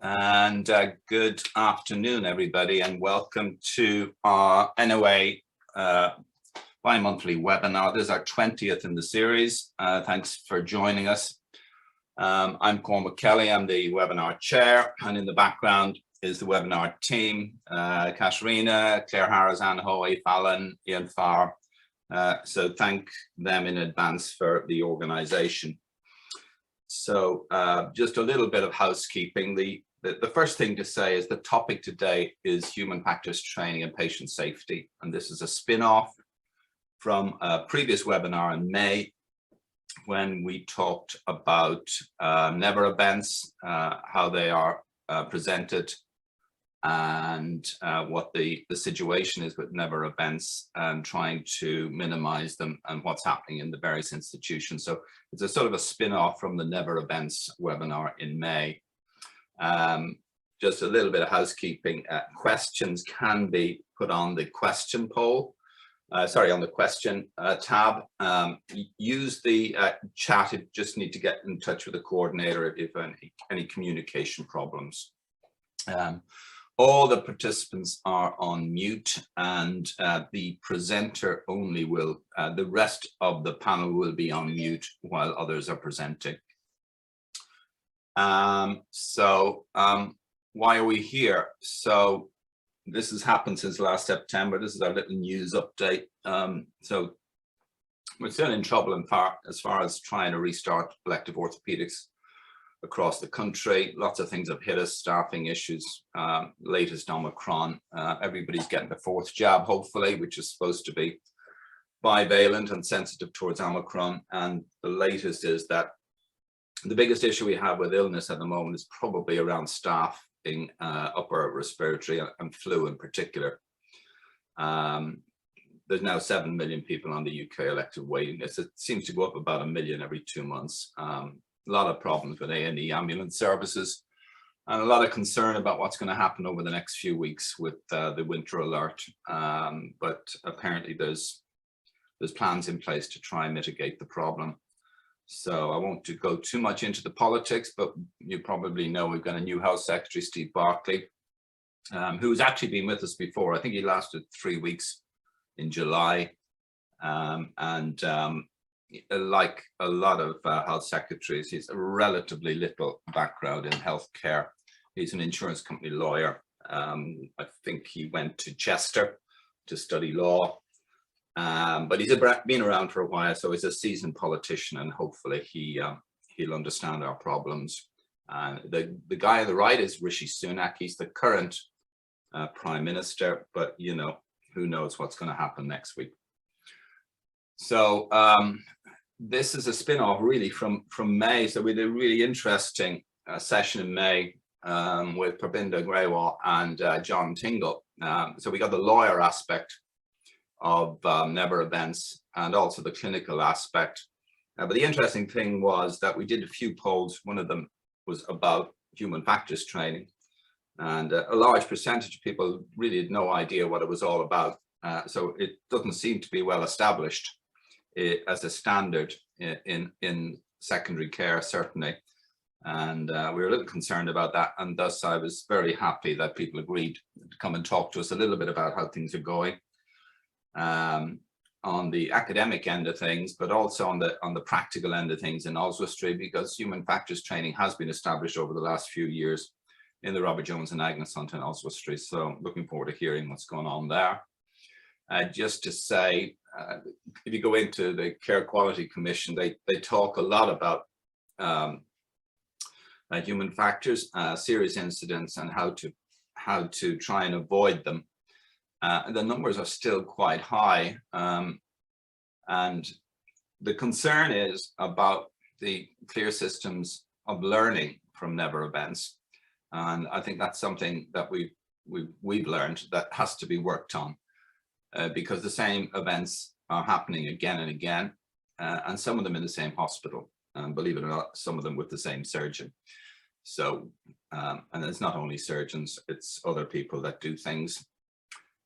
And good afternoon, everybody, and welcome to our NOA bi-monthly webinar. This is our 20th in the series. Thanks for joining us. I'm Cormac Kelly, I'm the webinar chair, and in the background is the webinar team, Katarina, Claire Harris, Anne Hoey, Fallon, Ian Farr. So thank them in advance for the organization. So just a little bit of housekeeping. The first thing to say is the topic today is human factors training and patient safety. And this is a spin-off from a previous webinar in May when we talked about never events, how they are presented, and what the situation is with never events and trying to minimize them and what's happening in the various institutions. So it's a sort of a spin-off from the never events webinar in May. Just a little bit of housekeeping. Questions can be put on the question poll, on the question tab. Use the chat if you just need to get in touch with the coordinator if any communication problems. All the participants are on mute, and the presenter only will, the rest of the panel will be on mute while others are presenting. Why are we here? So this has happened since last September. This is our little news update. So we're still in trouble as far as trying to restart elective orthopedics across the country. Lots of things have hit us, staffing issues, latest Omicron. Everybody's getting the fourth jab, hopefully, which is supposed to be bivalent and sensitive towards Omicron. And the latest is that the biggest issue we have with illness at the moment is probably around staffing, upper respiratory and flu in particular. There's now 7 million people on the UK elective waiting list. It seems to go up about 1 million every 2 months. A lot of problems with A&E ambulance services, and a lot of concern about what's going to happen over the next few weeks with the winter alert. But apparently there's plans in place to try and mitigate the problem. So I won't go too much into the politics, but you probably know we've got a new Health Secretary, Steve Barclay, who's actually been with us before. I think he lasted 3 weeks in July. Like a lot of health secretaries, he's a relatively little background in healthcare. He's an insurance company lawyer. I think he went to Chester to study law. But he's been around for a while, so he's a seasoned politician, and hopefully he'll understand our problems. The guy on the right is Rishi Sunak. He's the current Prime Minister, but you know, who knows what's going to happen next week. So this is a spin-off really from May. So we did a really interesting session in May with Prabinda Grewal and John Tingle. So we got the lawyer aspect of never events and also the clinical aspect. But the interesting thing was that we did a few polls. One of them was about human factors training, and a large percentage of people really had no idea what it was all about. So it doesn't seem to be well established as a standard in secondary care, certainly. And we were a little concerned about that, and thus I was very happy that people agreed to come and talk to us a little bit about how things are going. On the academic end of things, but also on the practical end of things in oswestry, because human factors training has been established over the last few years in the Robert Jones and Agnes Hunt in oswestry. So looking forward to hearing what's going on there. Just to say, if you go into the Care Quality Commission, they talk a lot about human factors, serious incidents, and how to try and avoid them. The numbers are still quite high, and the concern is about the clear systems of learning from never events, and I think that's something that we've learned that has to be worked on, because the same events are happening again and again, and some of them in the same hospital, and believe it or not, some of them with the same surgeon. So, and it's not only surgeons, it's other people that do things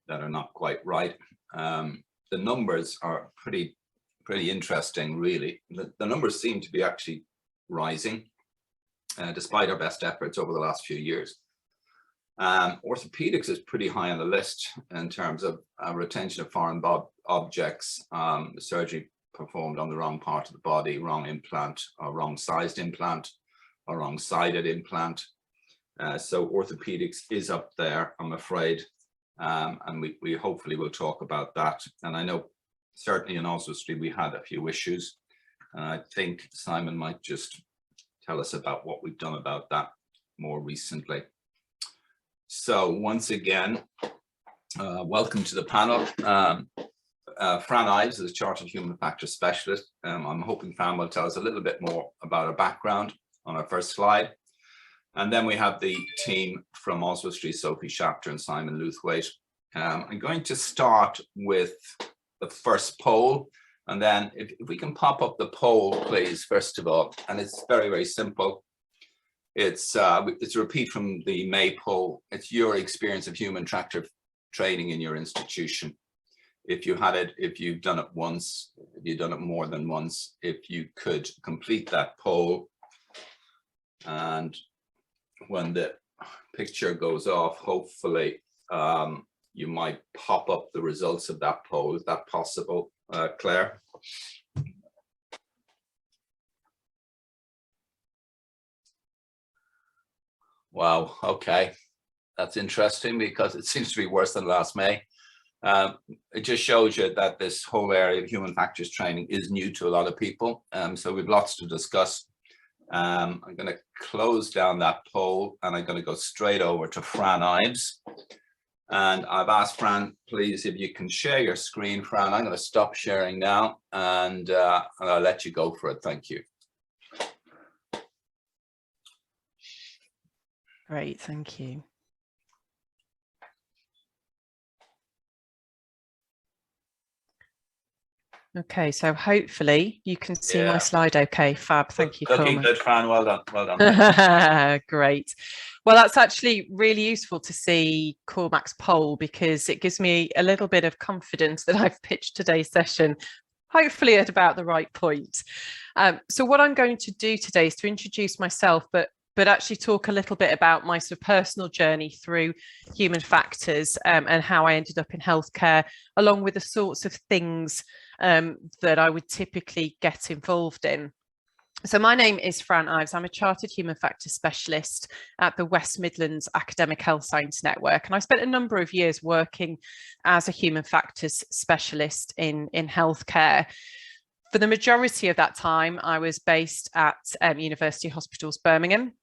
that are not quite right. The numbers are pretty interesting, really. The numbers seem to be actually rising. despite our best efforts over the last few years. Orthopedics is pretty high on the list in terms of retention of foreign objects, surgery performed on the wrong part of the body, wrong implant, or wrong sized implant, or wrong sided implant. So orthopedics is up there, I'm afraid, and we hopefully will talk about that. And I know certainly in Oswestry we had a few issues, and I think Simon might just tell us about what we've done about that more recently. So once again, welcome to the panel. Fran Ives is a Chartered Human Factors Specialist. I'm hoping Fran will tell us a little bit more about her background on our first slide. And then we have the team from Oswestry, Sophie Shafter and Simon Luthwaite. I'm going to start with the first poll. And then if we can pop up the poll, please, first of all. And it's very, very simple. It's a repeat from the May poll. It's your experience of human factor training in your institution. If you had it, if you've done it once, if you've done it more than once, if you could complete that poll. And when the picture goes off, hopefully you might pop up the results of that poll. Is that possible, Claire? Wow, okay. That's interesting because it seems to be worse than last May. It just shows you that this whole area of human factors training is new to a lot of people. So we've lots to discuss. I'm going to close down that poll and I'm going to go straight over to Fran Ives. And I've asked Fran, please, if you can share your screen, Fran. I'm going to stop sharing now and I'll let you go for it. Thank you. Great, thank you. Okay, so hopefully you can see my slide okay. Fab, thank you. Looking good, Fran, well done, well done. Great. Well, that's actually really useful to see Cormac's poll because it gives me a little bit of confidence that I've pitched today's session, hopefully at about the right point. So what I'm going to do today is to introduce myself, but actually talk a little bit about my sort of personal journey through human factors and how I ended up in healthcare, along with the sorts of things that I would typically get involved in. So my name is Fran Ives. I'm a Chartered Human Factors Specialist at the West Midlands Academic Health Science Network. And I spent a number of years working as a human factors specialist in healthcare. For the majority of that time, I was based at University Hospitals Birmingham.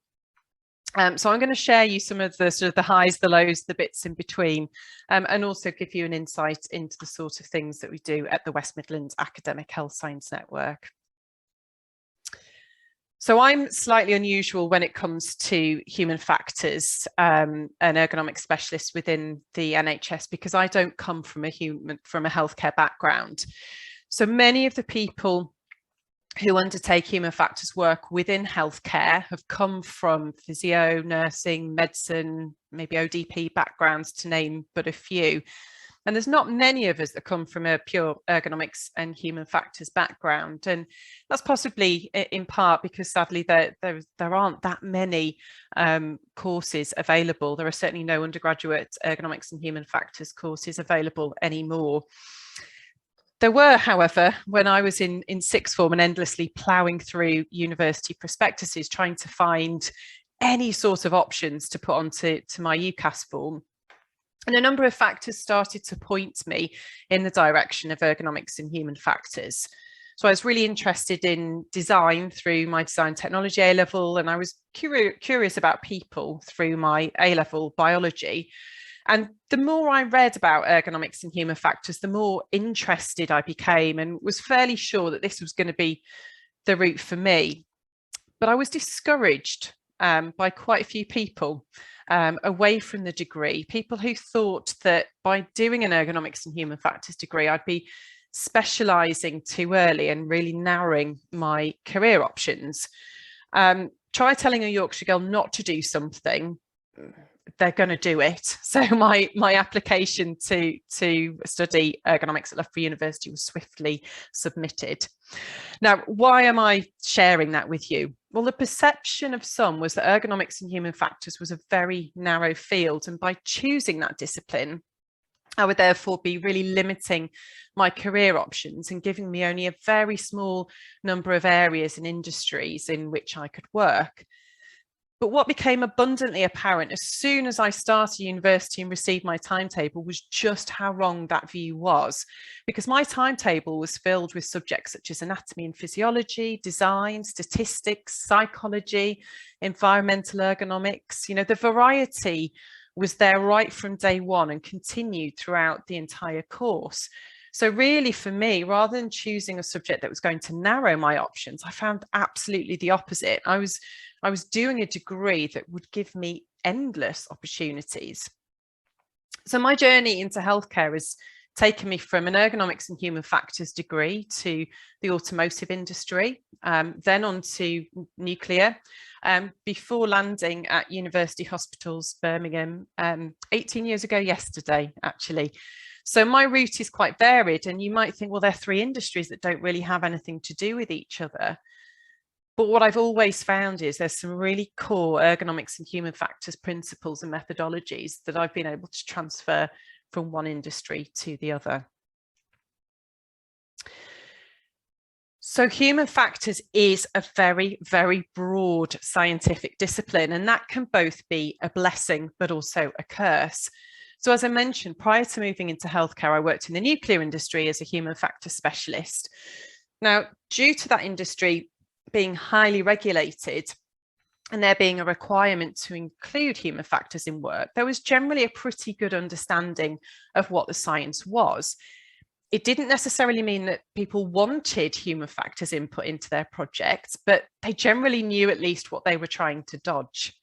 So I'm going to share you some of the sort of the highs, the lows, the bits in between, and also give you an insight into the sort of things that we do at the West Midlands Academic Health Science Network. So I'm slightly unusual when it comes to human factors, an ergonomic specialist within the NHS, because I don't come from a healthcare background. So many of the people who undertake human factors work within healthcare have come from physio, nursing, medicine, maybe ODP backgrounds, to name but a few. And there's not many of us that come from a pure ergonomics and human factors background. And that's possibly in part because sadly there aren't that many courses available. There are certainly no undergraduate ergonomics and human factors courses available anymore. There were, however, when I was in sixth form and endlessly ploughing through university prospectuses, trying to find any sort of options to put onto my UCAS form. And a number of factors started to point me in the direction of ergonomics and human factors. So I was really interested in design through my design technology A-level, and I was curious about people through my A-level biology. And the more I read about ergonomics and human factors, the more interested I became and was fairly sure that this was going to be the route for me. But I was discouraged by quite a few people away from the degree, people who thought that by doing an ergonomics and human factors degree, I'd be specialising too early and really narrowing my career options. Try telling a Yorkshire girl not to do something, they're going to do it. So my application to study ergonomics at Loughborough University was swiftly submitted. Now, why am I sharing that with you? Well, the perception of some was that ergonomics and human factors was a very narrow field, and by choosing that discipline, I would therefore be really limiting my career options and giving me only a very small number of areas and industries in which I could work. But what became abundantly apparent as soon as I started university and received my timetable was just how wrong that view was, because my timetable was filled with subjects such as anatomy and physiology, design, statistics, psychology, environmental ergonomics. You know, the variety was there right from day one and continued throughout the entire course. So really for me, rather than choosing a subject that was going to narrow my options, I found absolutely the opposite. I was doing a degree that would give me endless opportunities. So my journey into healthcare has taken me from an ergonomics and human factors degree to the automotive industry, then on to nuclear, before landing at University Hospitals Birmingham 18 years ago yesterday, actually. So my route is quite varied, and you might think, well, there are three industries that don't really have anything to do with each other. But what I've always found is there's some really core ergonomics and human factors principles and methodologies that I've been able to transfer from one industry to the other. So human factors is a very, very broad scientific discipline, and that can both be a blessing but also a curse. So as I mentioned, prior to moving into healthcare, I worked in the nuclear industry as a human factors specialist. Now, due to that industry being highly regulated and there being a requirement to include human factors in work, there was generally a pretty good understanding of what the science was. It didn't necessarily mean that people wanted human factors input into their projects, but they generally knew at least what they were trying to dodge.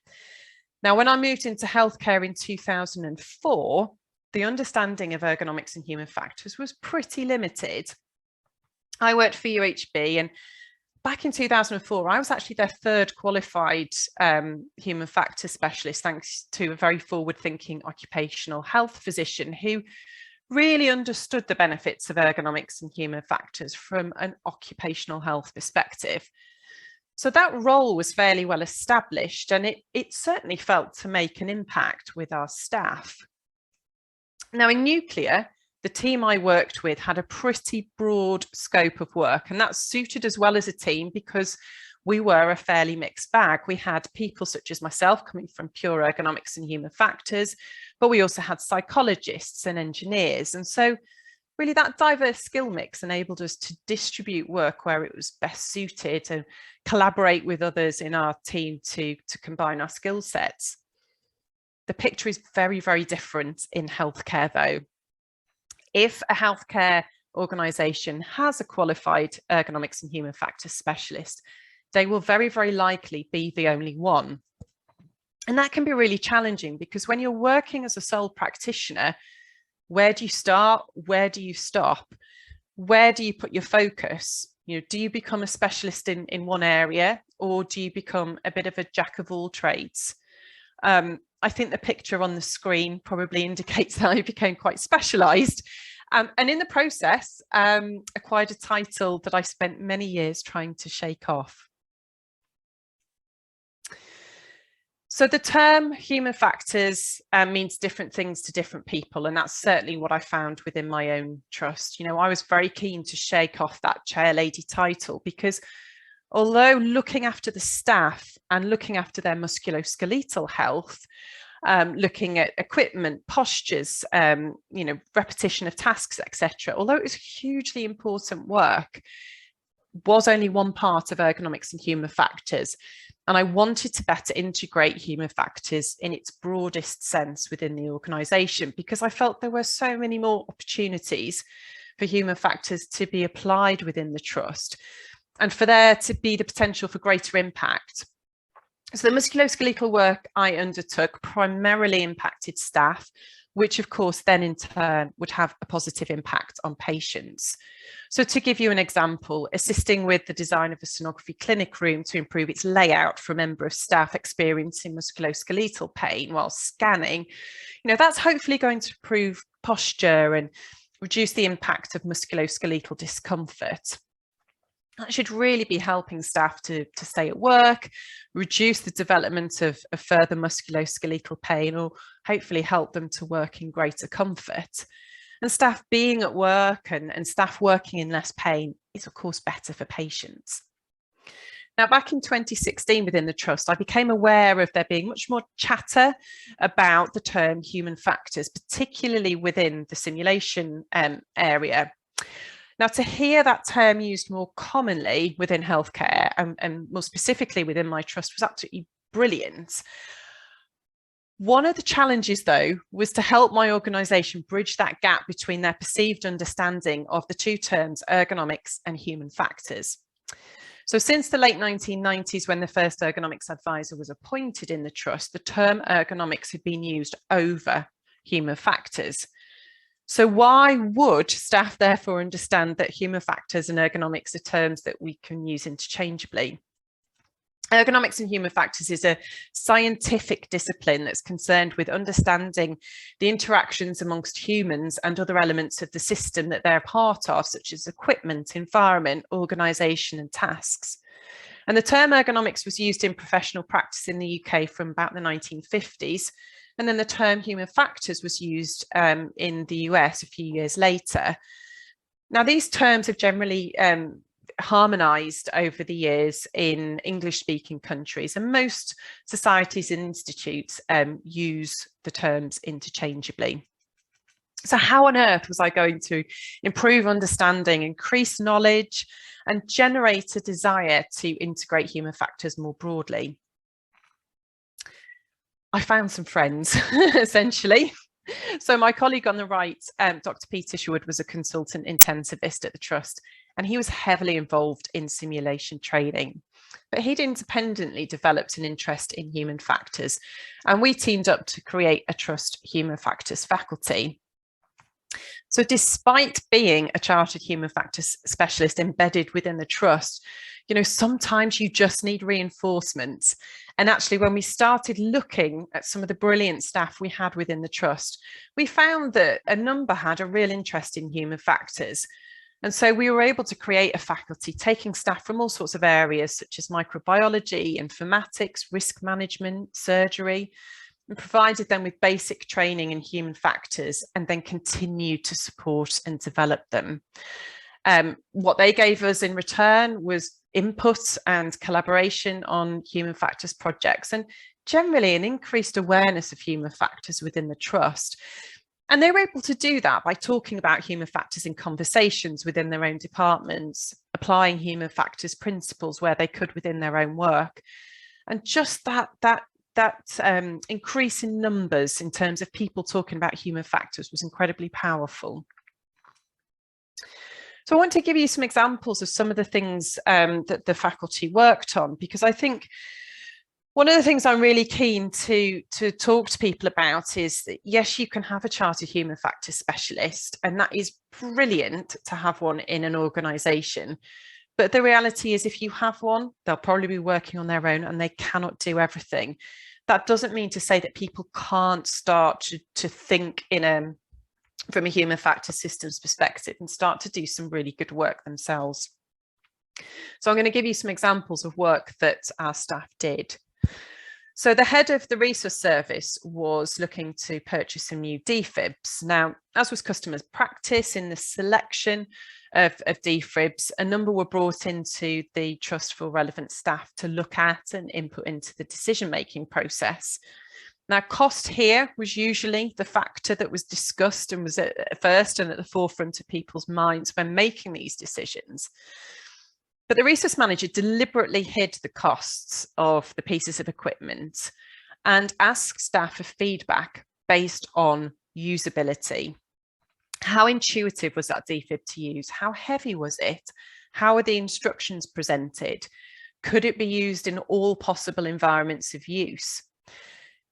Now, when I moved into healthcare in 2004, the understanding of ergonomics and human factors was pretty limited. I worked for UHB, and back in 2004, I was actually their third qualified human factors specialist, thanks to a very forward-thinking occupational health physician who really understood the benefits of ergonomics and human factors from an occupational health perspective. So that role was fairly well established, and it certainly felt to make an impact with our staff. Now, in nuclear, the team I worked with had a pretty broad scope of work, and that suited as well as a team because we were a fairly mixed bag. We had people such as myself coming from pure ergonomics and human factors, but we also had psychologists and engineers. And so really that diverse skill mix enabled us to distribute work where it was best suited and collaborate with others in our team to combine our skill sets. The picture is very, very different in healthcare though. If a healthcare organisation has a qualified ergonomics and human factors specialist, they will very, very likely be the only one. And that can be really challenging because when you're working as a sole practitioner, where do you start? Where do you stop? Where do you put your focus? You know, do you become a specialist in one area, or do you become a bit of a jack of all trades? I think the picture on the screen probably indicates that I became quite specialised, and in the process acquired a title that I spent many years trying to shake off. So the term human factors means different things to different people, and that's certainly what I found within my own trust. You know, I was very keen to shake off that chair lady title because although looking after the staff and looking after their musculoskeletal health, looking at equipment, postures, you know, repetition of tasks, etc., although it was hugely important work, was only one part of ergonomics and human factors. And I wanted to better integrate human factors in its broadest sense within the organisation, because I felt there were so many more opportunities for human factors to be applied within the trust and for there to be the potential for greater impact. So the musculoskeletal work I undertook primarily impacted staff, which of course then in turn would have a positive impact on patients. So to give you an example, assisting with the design of a sonography clinic room to improve its layout for a member of staff experiencing musculoskeletal pain while scanning, that's hopefully going to improve posture and reduce the impact of musculoskeletal discomfort. That should really be helping staff to stay at work, reduce the development of further musculoskeletal pain, or hopefully help them to work in greater comfort. And staff being at work and staff working in less pain is of course better for patients. Now, back in 2016 within the Trust, I became aware of there being much more chatter about the term human factors, particularly within the simulation area. Now, to hear that term used more commonly within healthcare and more specifically within my trust was absolutely brilliant. One of the challenges, though, was to help my organisation bridge that gap between their perceived understanding of the two terms ergonomics and human factors. So since the late 1990s, when the first ergonomics advisor was appointed in the trust, the term ergonomics had been used over human factors. So why would staff therefore understand that human factors and ergonomics are terms that we can use interchangeably? Ergonomics and human factors is a scientific discipline that's concerned with understanding the interactions amongst humans and other elements of the system that they're part of, such as equipment, environment, organisation and tasks. And the term ergonomics was used in professional practice in the UK from about the 1950s. And then the term human factors was used in the US a few years later. Now, these terms have generally harmonised over the years in English-speaking countries, and most societies and institutes use the terms interchangeably. So how on earth was I going to improve understanding, increase knowledge, and generate a desire to integrate human factors more broadly? I found some friends, essentially. So my colleague on the right, Dr. Peter Sherwood, was a consultant intensivist at the Trust, and he was heavily involved in simulation training. But he'd independently developed an interest in human factors, and we teamed up to create a Trust human factors faculty. So despite being a chartered human factors specialist embedded within the Trust, sometimes you just need reinforcement. And actually, when we started looking at some of the brilliant staff we had within the Trust, we found that a number had a real interest in human factors. And so we were able to create a faculty taking staff from all sorts of areas, such as microbiology, informatics, risk management, surgery, and provided them with basic training in human factors, and then continued to support and develop them. What they gave us in return was input and collaboration on human factors projects, and generally an increased awareness of human factors within the Trust. And they were able to do that by talking about human factors in conversations within their own departments, applying human factors principles where they could within their own work. And just that increase in numbers in terms of people talking about human factors was incredibly powerful. So I want to give you some examples of some of the things that the faculty worked on, because I think one of the things I'm really keen to talk to people about is that, yes, you can have a chartered human factors specialist, and that is brilliant to have one in an organisation. But the reality is, if you have one, they'll probably be working on their own and they cannot do everything. That doesn't mean to say that people can't start to think from a human factors systems perspective and start to do some really good work themselves. So I'm going to give you some examples of work that our staff did. So the head of the resource service was looking to purchase some new defibs. Now, as was customer's practice in the selection of defibs, a number were brought into the Trust for relevant staff to look at and input into the decision-making process. Now, cost here was usually the factor that was discussed and was at first and at the forefront of people's minds when making these decisions. But the resource manager deliberately hid the costs of the pieces of equipment and asked staff for feedback based on usability. How intuitive was that defib to use? How heavy was it? How are the instructions presented? Could it be used in all possible environments of use?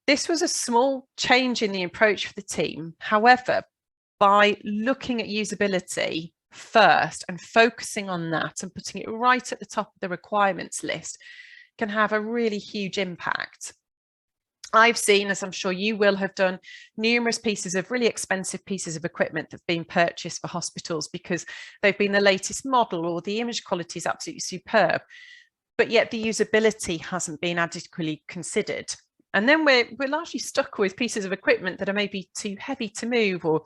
This was a small change in the approach for the team. However, by looking at usability first and focusing on that and putting it right at the top of the requirements list can have a really huge impact. I've seen, as I'm sure you will have done, numerous pieces of really expensive pieces of equipment that have been purchased for hospitals because they've been the latest model or the image quality is absolutely superb, but yet the usability hasn't been adequately considered. And then we're largely stuck with pieces of equipment that are maybe too heavy to move or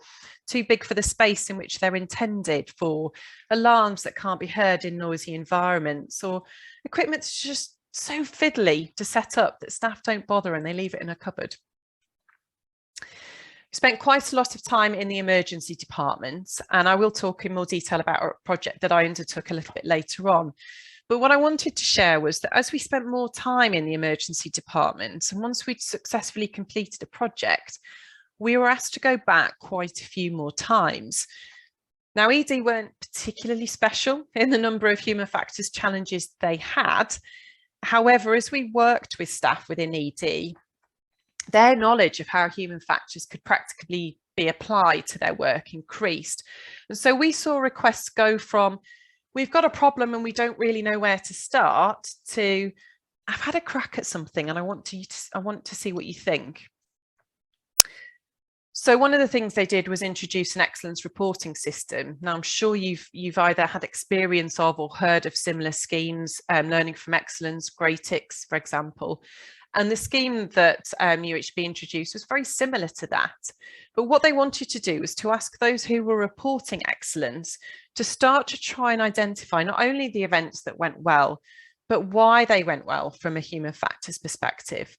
too big for the space in which they're intended, for alarms that can't be heard in noisy environments, or equipment that's just so fiddly to set up that staff don't bother and they leave it in a cupboard. We spent quite a lot of time in the emergency department, and I will talk in more detail about a project that I undertook a little bit later on. But what I wanted to share was that as we spent more time in the emergency department, and once we'd successfully completed a project, we were asked to go back quite a few more times. Now, ED weren't particularly special in the number of human factors challenges they had. However, as we worked with staff within ED, their knowledge of how human factors could practically be applied to their work increased. And so we saw requests go from, we've got a problem and we don't really know where to start, to, I've had a crack at something and I want to see what you think. So one of the things they did was introduce an excellence reporting system. Now, I'm sure you've either had experience of or heard of similar schemes, Learning from Excellence, GRATIX, for example. And the scheme that UHB introduced was very similar to that. But what they wanted to do was to ask those who were reporting excellence to start to try and identify not only the events that went well, but why they went well from a human factors perspective.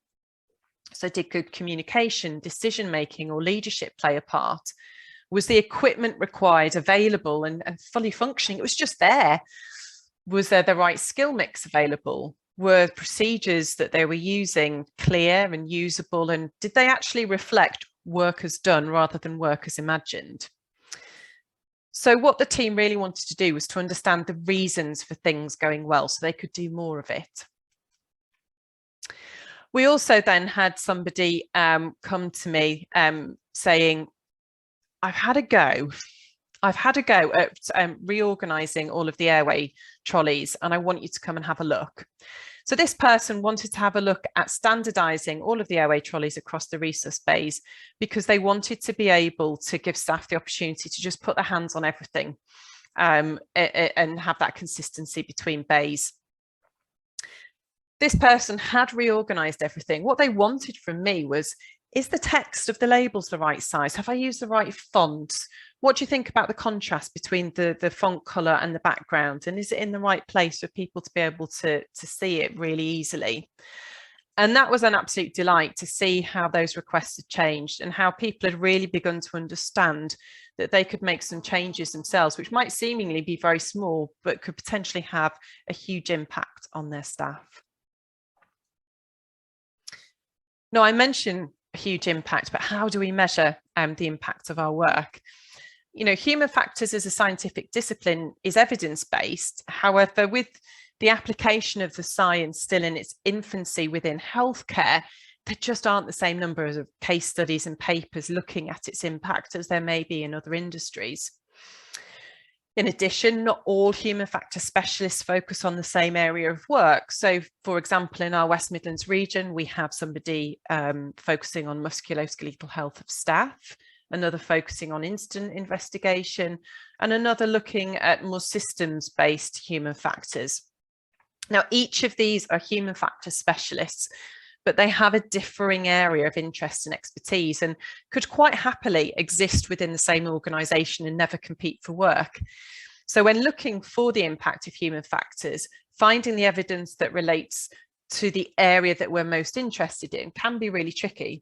So did good communication, decision-making or leadership play a part? Was the equipment required available and fully functioning? It was just there. Was there the right skill mix available? Were procedures that they were using clear and usable? And did they actually reflect work as done rather than work as imagined? So what the team really wanted to do was to understand the reasons for things going well so they could do more of it. We also then had somebody come to me saying, I've had a go at reorganising all of the airway trolleys and I want you to come and have a look. So this person wanted to have a look at standardising all of the airway trolleys across the resus bays because they wanted to be able to give staff the opportunity to just put their hands on everything and have that consistency between bays. This person had reorganized everything. What they wanted from me was, is the text of the labels the right size? Have I used the right fonts? What do you think about the contrast between the font color and the background? And is it in the right place for people to be able to see it really easily? And that was an absolute delight to see how those requests had changed and how people had really begun to understand that they could make some changes themselves, which might seemingly be very small, but could potentially have a huge impact on their staff. Now, I mentioned a huge impact, but how do we measure the impact of our work? You know, human factors as a scientific discipline is evidence-based. However, with the application of the science still in its infancy within healthcare, there just aren't the same number of case studies and papers looking at its impact as there may be in other industries. In addition, not all human factor specialists focus on the same area of work. So, for example, in our West Midlands region, we have somebody focusing on musculoskeletal health of staff, another focusing on incident investigation, and another looking at more systems-based human factors. Now, each of these are human factor specialists, but they have a differing area of interest and expertise and could quite happily exist within the same organisation and never compete for work. So when looking for the impact of human factors, finding the evidence that relates to the area that we're most interested in can be really tricky.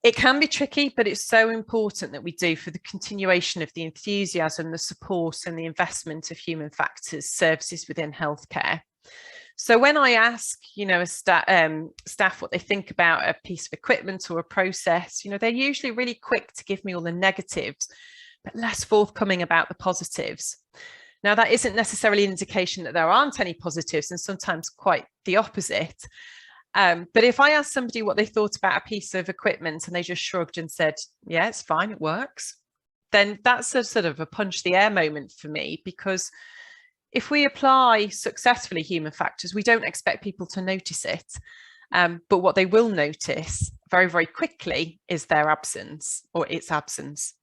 It can be tricky, but it's so important that we do for the continuation of the enthusiasm, the support and the investment of human factors services within healthcare. So when I ask, you know, staff what they think about a piece of equipment or a process, you know, they're usually really quick to give me all the negatives, but less forthcoming about the positives. Now, that isn't necessarily an indication that there aren't any positives, and sometimes quite the opposite. But if I asked somebody what they thought about a piece of equipment and they just shrugged and said, yeah, it's fine, it works, then that's a sort of a punch the air moment for me, because if we apply successfully human factors, we don't expect people to notice it. But what they will notice very, very quickly is their absence, or its absence.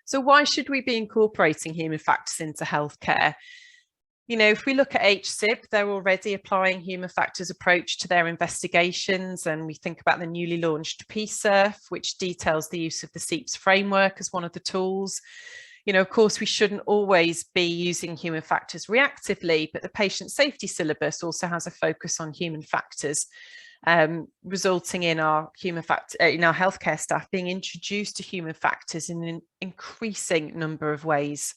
So why should we be incorporating human factors into healthcare? You know, if we look at HCIP, they're already applying human factors approach to their investigations, and we think about the newly launched PSERF, which details the use of the SEEPS framework as one of the tools. You know, of course, we shouldn't always be using human factors reactively, but the patient safety syllabus also has a focus on human factors, resulting in our healthcare staff being introduced to human factors in an increasing number of ways.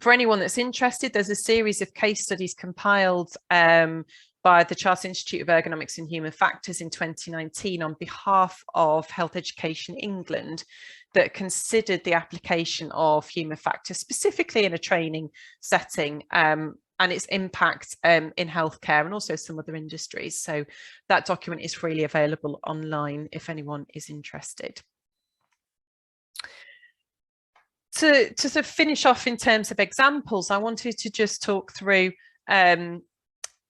For anyone that's interested, there's a series of case studies compiled by the Chartered Institute of Ergonomics and Human Factors in 2019 on behalf of Health Education England that considered the application of human factors specifically in a training setting and its impact in healthcare and also some other industries. So that document is freely available online if anyone is interested. To sort of finish off in terms of examples, I wanted to just talk through an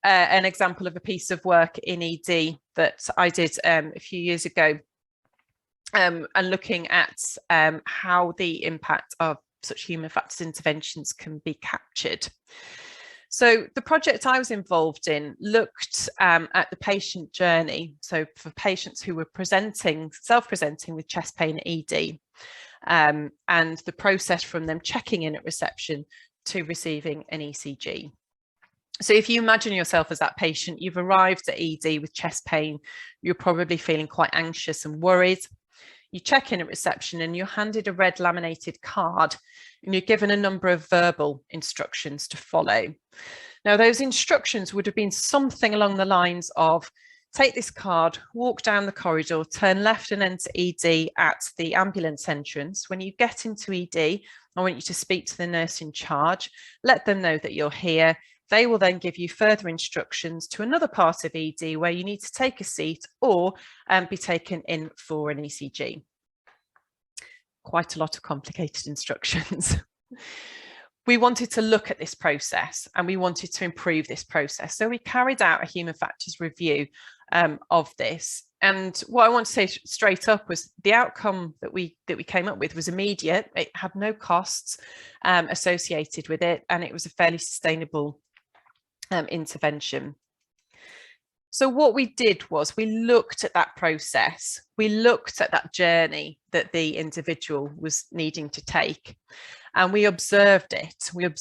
example of a piece of work in ED that I did a few years ago, and looking at how the impact of such human factors interventions can be captured. So the project I was involved in looked at the patient journey. So for patients who were self-presenting with chest pain at ED, and the process from them checking in at reception to receiving an ECG. So if you imagine yourself as that patient, you've arrived at ED with chest pain, you're probably feeling quite anxious and worried. You check in at reception and you're handed a red laminated card and you're given a number of verbal instructions to follow. Now, those instructions would have been something along the lines of: take this card, walk down the corridor, turn left and enter ED at the ambulance entrance. When you get into ED, I want you to speak to the nurse in charge, let them know that you're here. They will then give you further instructions to another part of ED where you need to take a seat or be taken in for an ECG. Quite a lot of complicated instructions. We wanted to look at this process and we wanted to improve this process. So we carried out a human factors review of this. And what I want to say straight up was the outcome that we came up with was immediate. It had no costs associated with it, and it was a fairly sustainable intervention. So what we did was we looked at that process. We looked at that journey that the individual was needing to take, and we observed it. We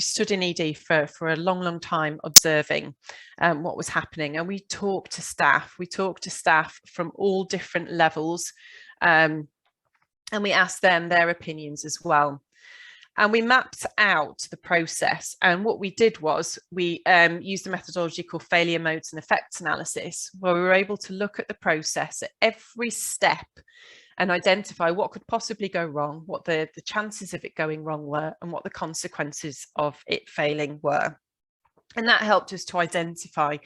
stood in ED for a long, long time observing what was happening, and we talked to staff. We talked to staff from all different levels, and we asked them their opinions as well. And we mapped out the process. And what we did was we used a methodology called failure modes and effects analysis, where we were able to look at the process at every step and identify what could possibly go wrong, what the chances of it going wrong were, and what the consequences of it failing were. And that helped us to identify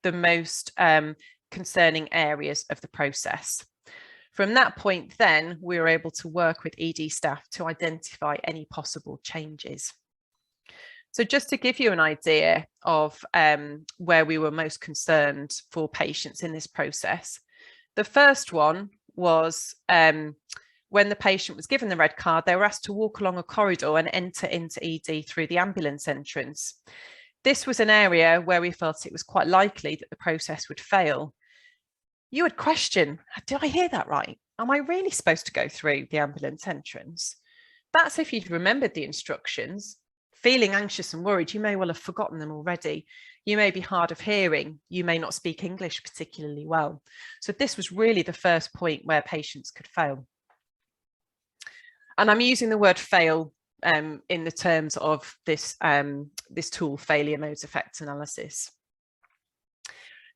the most concerning areas of the process. From that point, then, we were able to work with ED staff to identify any possible changes. So just to give you an idea of where we were most concerned for patients in this process, the first one was when the patient was given the red card, they were asked to walk along a corridor and enter into ED through the ambulance entrance. This was an area where we felt it was quite likely that the process would fail. You would question, did I hear that right? Am I really supposed to go through the ambulance entrance? That's if you'd remembered the instructions. Feeling anxious and worried, you may well have forgotten them already. You may be hard of hearing. You may not speak English particularly well. So this was really the first point where patients could fail. And I'm using the word fail in the terms of this, this tool, failure modes effects analysis.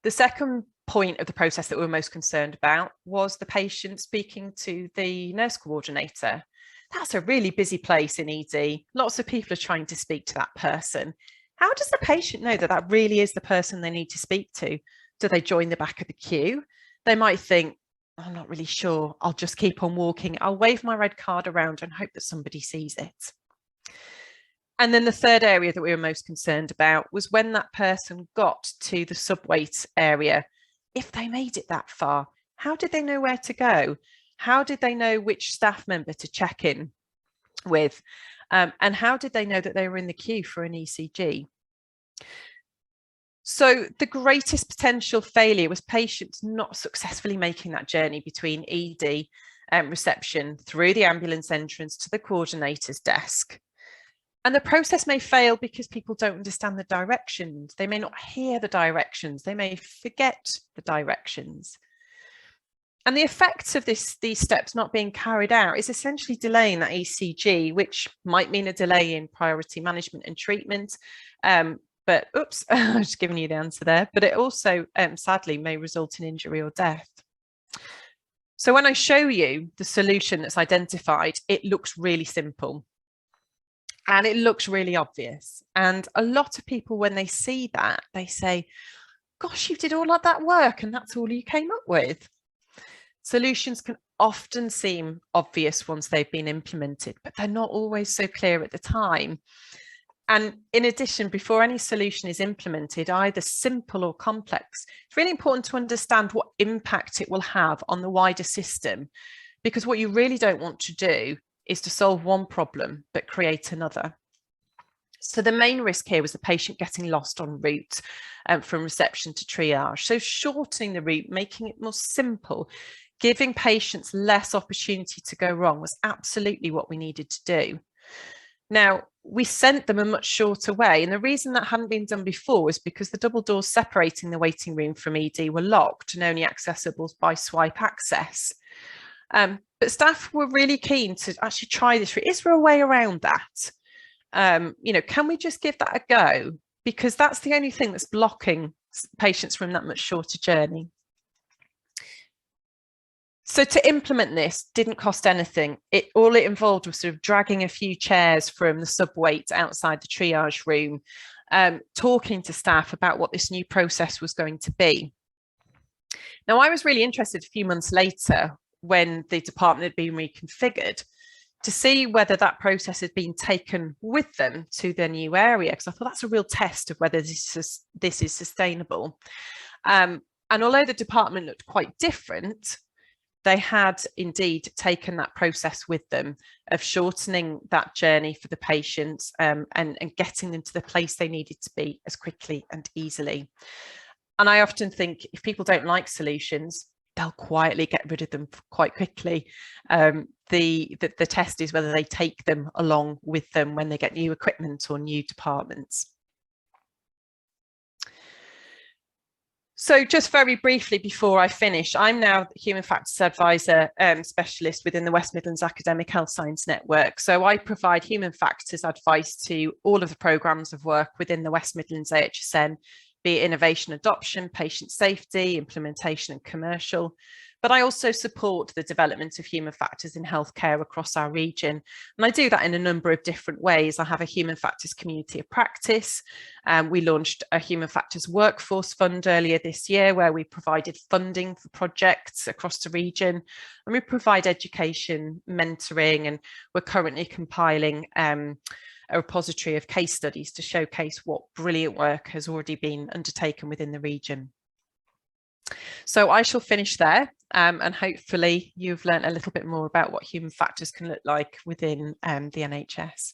The second point of the process that we were most concerned about was the patient speaking to the nurse coordinator. that's a really busy place in ED. Lots of people are trying to speak to that person. How does the patient know that that really is the person they need to speak to? Do they join the back of the queue? They might think, I'm not really sure. I'll just keep on walking. I'll wave my red card around and hope that somebody sees it. And then the third area that we were most concerned about was when that person got to the subwait area. If they made it that far, how did they know where to go? How did they know which staff member to check in with? And how did they know that they were in the queue for an ECG? So the greatest potential failure was patients not successfully making that journey between ED reception through the ambulance entrance to the coordinator's desk. And the process may fail because people don't understand the directions. They may not hear the directions. They may forget the directions. And the effects of these steps not being carried out is essentially delaying that ECG, which might mean a delay in priority management and treatment. But oops, I've just given you the answer there. But it also sadly may result in injury or death. So when I show you the solution that's identified, it looks really simple. And it looks really obvious. And a lot of people, when they see that, they say, gosh, you did all of that work and that's all you came up with. Solutions can often seem obvious once they've been implemented, but they're not always so clear at the time. And in addition, before any solution is implemented, either simple or complex, it's really important to understand what impact it will have on the wider system, because what you really don't want to do is to solve one problem, but create another. So the main risk here was the patient getting lost en route from reception to triage. So shortening the route, making it more simple, giving patients less opportunity to go wrong was absolutely what we needed to do. Now, we sent them a much shorter way. And the reason that hadn't been done before was because the double doors separating the waiting room from ED were locked and only accessible by swipe access. But staff were really keen to actually try this. Is there a way around that? You know, can we just give that a go? Because that's the only thing that's blocking patients from that much shorter journey. So to implement this didn't cost anything. All it involved was sort of dragging a few chairs from the subwait outside the triage room, talking to staff about what this new process was going to be. Now, I was really interested a few months later when the department had been reconfigured to see whether that process had been taken with them to their new area, because I thought that's a real test of whether this is sustainable. And although the department looked quite different, they had indeed taken that process with them of shortening that journey for the patients and getting them to the place they needed to be as quickly and easily. And I often think if people don't like solutions, they'll quietly get rid of them quite quickly. The test is whether they take them along with them when they get new equipment or new departments. So just very briefly before I finish, I'm now the Human Factors Advisor specialist within the West Midlands Academic Health Science Network. So I provide human factors advice to all of the programmes of work within the West Midlands AHSN, be it innovation adoption, patient safety, implementation and commercial. But I also support the development of human factors in healthcare across our region. And I do that in a number of different ways. I have a human factors community of practice. We launched a human factors workforce fund earlier this year, where we provided funding for projects across the region. And we provide education, mentoring, and we're currently compiling a repository of case studies to showcase what brilliant work has already been undertaken within the region. So I shall finish there, and hopefully you've learned a little bit more about what human factors can look like within the NHS.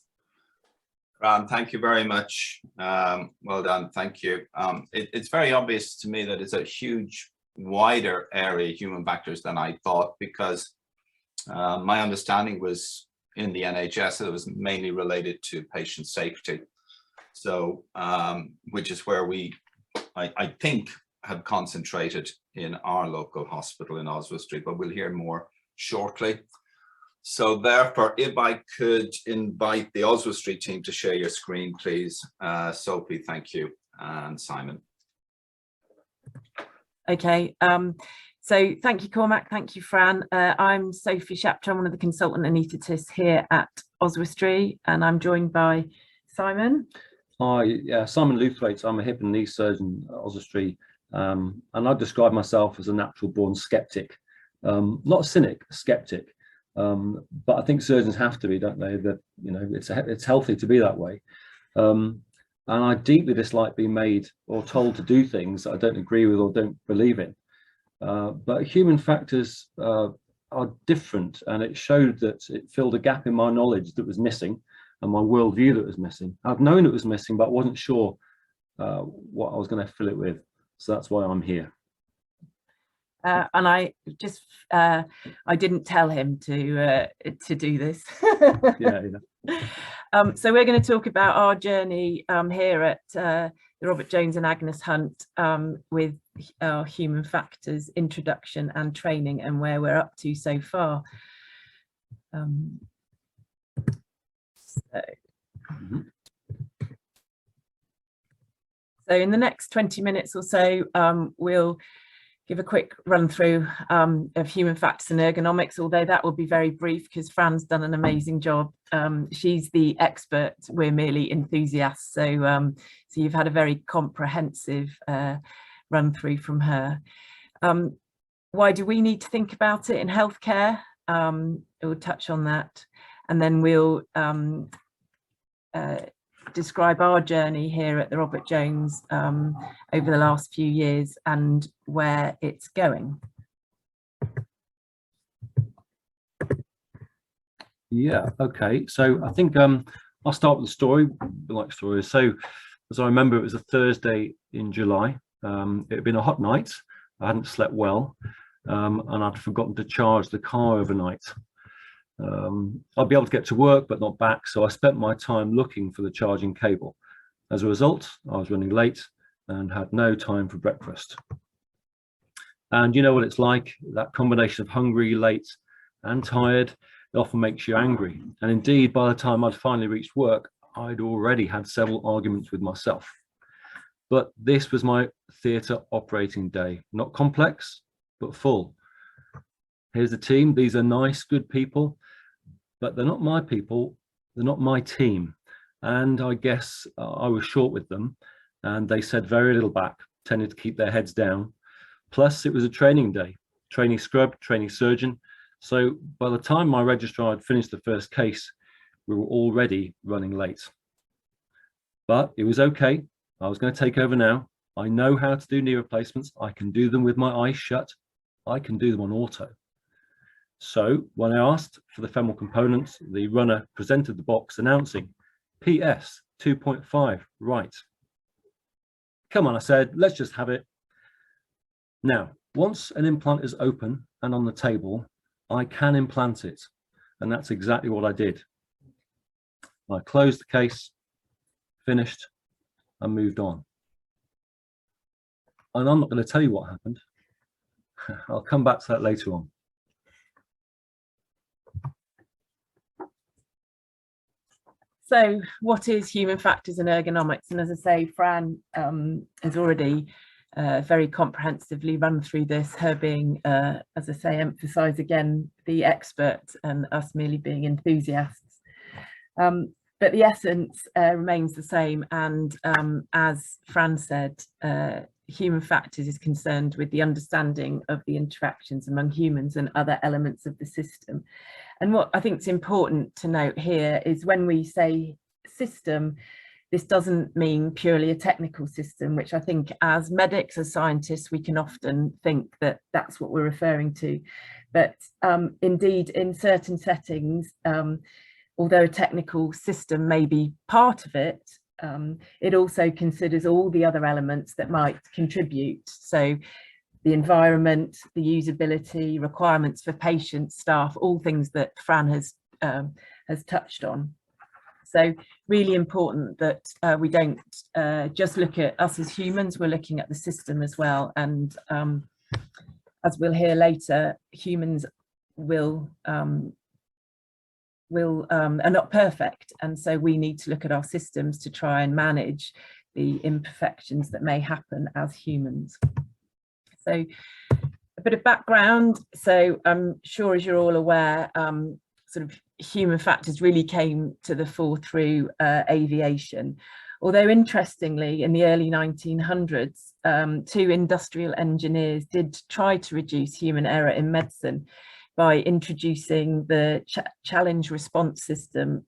Fran, thank you very much. Well done, thank you. It's very obvious to me that it's a huge, wider area, human factors, than I thought, because my understanding was in the NHS that it was mainly related to patient safety. So, which is where I think, have concentrated in our local hospital in Oswald Street, but we'll hear more shortly. So therefore, if I could invite the Oswald Street team to share your screen, please. Sophie, thank you, and Simon. Okay, So thank you, Cormac. Thank you, Fran. I'm Sophie Shapter. I'm one of the consultant anaesthetists here at Oswestry, and I'm joined by Simon. Hi, yeah, Simon Luthwaite. I'm a hip and knee surgeon at Oswestry, and I describe myself as a natural-born skeptic, not a cynic, a skeptic. But I think surgeons have to be, don't they? That, you know, it's healthy to be that way. And I deeply dislike being made or told to do things that I don't agree with or don't believe in. But human factors are different, and it showed that it filled a gap in my knowledge that was missing and my worldview that was missing. I've known it was missing, but I wasn't sure what I was going to fill it with. So that's why I'm here. And I didn't tell him to do this. Yeah. So we're going to talk about our journey here at the Robert Jones and Agnes Hunt with our human factors introduction and training, and where we're up to so far. So in the next 20 minutes or so, we'll give a quick run through of human factors and ergonomics, although that will be very brief because Fran's done an amazing job. She's the expert, we're merely enthusiasts. So, so you've had a very comprehensive run through from her. Why do we need to think about it in healthcare? We'll touch on that, and then we'll describe our journey here at the Robert Jones over the last few years and where it's going. Yeah, okay. So I think I'll start with the story. I like stories. So as I remember, it was a Thursday in July. It had been a hot night. I hadn't slept well, and I'd forgotten to charge the car overnight. I'd be able to get to work, but not back. So I spent my time looking for the charging cable. As a result, I was running late and had no time for breakfast. And you know what it's like, that combination of hungry, late and tired, it often makes you angry. And indeed, by the time I'd finally reached work, I'd already had several arguments with myself. But this was my theatre operating day, not complex, but full. Here's the team. These are nice, good people, but they're not my people. They're not my team. And I guess I was short with them, and they said very little back, tended to keep their heads down. Plus, it was a training day, training scrub, training surgeon. So by the time my registrar had finished the first case, we were already running late. But it was okay. I was going to take over now. I know how to do knee replacements. I can do them with my eyes shut. I can do them on auto. So when I asked for the femoral components, the runner presented the box announcing PS 2.5 right. Come on, I said, let's just have it. Now, once an implant is open and on the table, I can implant it. And that's exactly what I did. I closed the case, finished, and moved on. And I'm not going to tell you what happened. I'll come back to that later on. So what is human factors and ergonomics? And as I say, Fran has already very comprehensively run through this, her being, as I say, emphasize again, the expert and us merely being enthusiasts. But the essence remains the same. And as Fran said, human factors is concerned with the understanding of the interactions among humans and other elements of the system. And what I think is important to note here is when we say system, this doesn't mean purely a technical system, which I think as medics, as scientists, we can often think that that's what we're referring to. But indeed, in certain settings, although a technical system may be part of it, it also considers all the other elements that might contribute. So the environment, the usability, requirements for patients, staff, all things that Fran has touched on. So really important that we don't just look at us as humans, we're looking at the system as well. And as we'll hear later, humans are not perfect. And so we need to look at our systems to try and manage the imperfections that may happen as humans. So A bit of background. So I'm sure, as you're all aware, sort of human factors really came to the fore through aviation. Although interestingly, in the early 1900s, two industrial engineers did try to reduce human error in medicine by introducing the challenge response system.